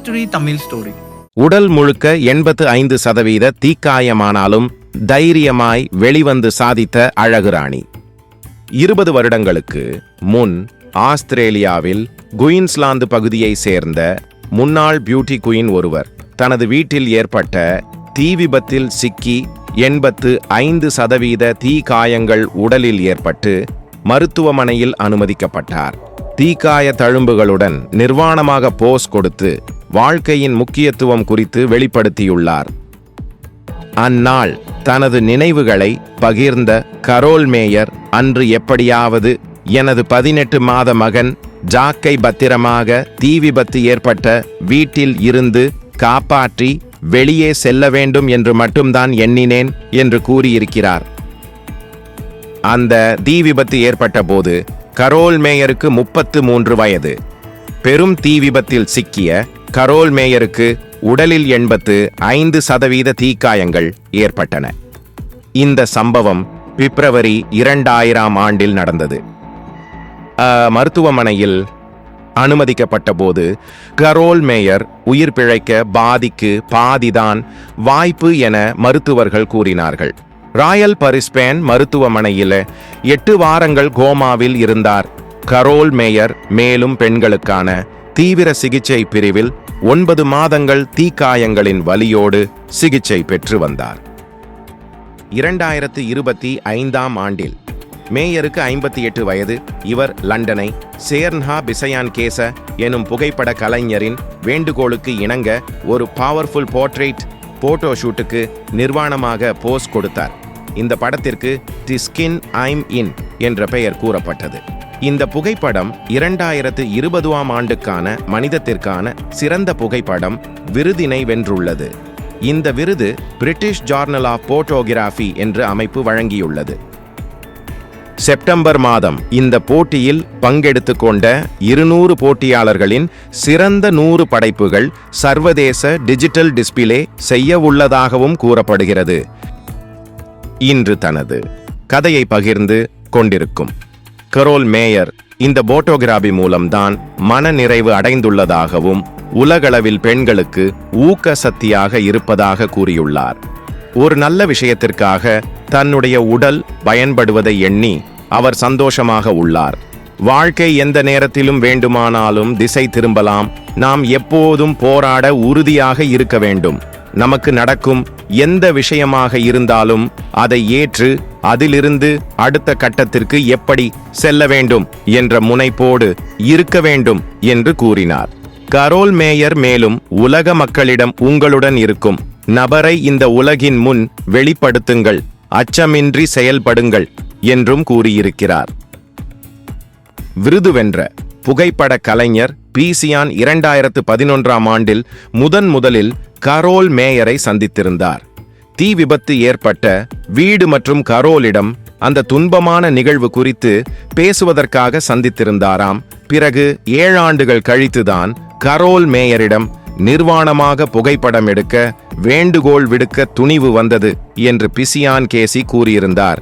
Mystery Tamil story. உடல் முழுக்க 85% தீக்காயமானாலும் தைரியமாய் வெளிவந்து சாதித்த அழகு ராணி. 20 வருடங்களுக்கு முன் ஆஸ்திரேலியாவில் குயின்ஸ்லாந்து பகுதியை சேர்ந்த முன்னாள் பியூட்டி குயின் ஒருவர் தனது வீட்டில் ஏற்பட்ட தீ விபத்தில் சிக்கி 85% தீக்காயங்கள் உடலில் ஏற்பட்டு மருத்துவமனையில் அனுமதிக்கப்பட்டார். தீக்காய தழும்புகளுடன் நிர்வாணமாக போஸ் கொடுத்து வாழ்க்கையின் முக்கியத்துவம் குறித்து வெளிப்படுத்தியுள்ளார். அந்நாள் தனது நினைவுகளை பகிர்ந்த கரோல் மேயர் அன்று எப்படியாவது எனது 18 மாத மகன் ஜாக்கை பத்திரமாக தீ விபத்து ஏற்பட்ட வீட்டில் இருந்து காப்பாற்றி வெளியே செல்ல வேண்டும் என்று மட்டும்தான் எண்ணினேன் என்று கூறியிருக்கிறார். அந்த தீ விபத்து ஏற்பட்ட போது கரோல் மேயருக்கு 33 வயது. பெரும் தீ விபத்தில் சிக்கிய கரோல் மேயருக்கு உடலில் 85% தீக்காயங்கள் ஏற்பட்டன. இந்த சம்பவம் பிப்ரவரி 2000 ஆண்டில் நடந்தது. மருத்துவமனையில் அனுமதிக்கப்பட்ட போது கரோல் மேயர் உயிர் பிழைக்க பாதிக்கு பாதிதான் வாய்ப்பு என மருத்துவர்கள் கூறினார்கள். ராயல் பரிஸ்பேன் மருத்துவமனையில் 8 வாரங்கள் கோமாவில் இருந்தார். கரோல் மேயர் மேலும் பெண்களுக்கான தீவிர சிகிச்சை பிரிவில் 9 மாதங்கள் தீக்காயங்களின் வலியோடு சிகிச்சை பெற்று வந்தார். 2025 ஆண்டில் மேயருக்கு 58 வயது. இவர் லண்டனை சேர்ன்ஹா பிசயான் கேச எனும் புகைப்பட கலைஞரின் வேண்டுகோளுக்கு இணங்க ஒரு பவர்ஃபுல் போர்ட்ரேட் போட்டோ ஷூட்டுக்கு நிர்வாணமாக போஸ் கொடுத்தார். இந்த படத்திற்கு தி ஸ்கின் ஐம் இன் என்ற பெயர் கூறப்பட்டது. இந்த புகைப்படம் 2020 ஆண்டுக்கான மனிதத்திற்கான சிறந்த புகைப்படம் விருதினை வென்றுள்ளது. இந்த விருது பிரிட்டிஷ் ஜார்னல் ஆஃப் போட்டோகிராஃபி என்ற அமைப்பு வழங்கியுள்ளது. செப்டம்பர் மாதம் இந்த போட்டியில் பங்கெடுத்துக் கொண்ட 200 போட்டியாளர்களின் சிறந்த 100 படைப்புகள் சர்வதேச டிஜிட்டல் டிஸ்பிளே செய்ய உள்ளதாகவும் கூறப்படுகிறது. இன்று தனது கதையை பகிர்ந்து கொண்டிருக்கும் கரோல் மேயர் இந்த போட்டோகிராபி மூலம்தான் மன நிறைவு அடைந்துள்ளதாகவும் உலகளவில் பெண்களுக்கு ஊக்க சக்தியாக இருப்பதாக கூறியுள்ளார். ஒரு நல்ல விஷயத்திற்காக தன்னுடைய உடல் பயன்படுவதை எண்ணி அவர் சந்தோஷமாக உள்ளார். வாழ்க்கை எந்த நேரத்திலும் வேண்டுமானாலும் திசை திரும்பலாம். நாம் எப்போதும் போராட உறுதியாக இருக்க வேண்டும். நமக்கு நடக்கும் எந்த விஷயமாக இருந்தாலும் அதை ஏற்று அதிலிருந்து அடுத்த கட்டத்திற்கு எப்படி செல்ல வேண்டும் என்ற முனைப்போடு இருக்க வேண்டும் என்று கூறினார். கரோல் மேயர் மேலும் உலக மக்களிடம் உங்களுடன் இருக்கும் நபரை இந்த உலகின் முன் வெளிப்படுத்துங்கள், அச்சமின்றி செயல்படுங்கள் என்றும் கூறியிருக்கிறார். விருது வென்ற புகைப்பட கலைஞர் பிசியான் 2011 ஆண்டில் முதலில் கரோல் மேயரை சந்தித்திருந்தார். தீ விபத்து ஏற்பட்ட வீடு மற்றும் கரோலிடம் அந்த துன்பமான நிகழ்வு குறித்து பேசுவதற்காக சந்தித்திருந்தாராம். பிறகு 7 ஆண்டுகள் கழித்துதான் கரோல் மேயரிடம் நிர்வாணமாக புகைப்படம் எடுக்க வேண்டுகோள் விடுக்க துணிவு வந்தது என்று பிசியான் கேசி கூறியிருந்தார்.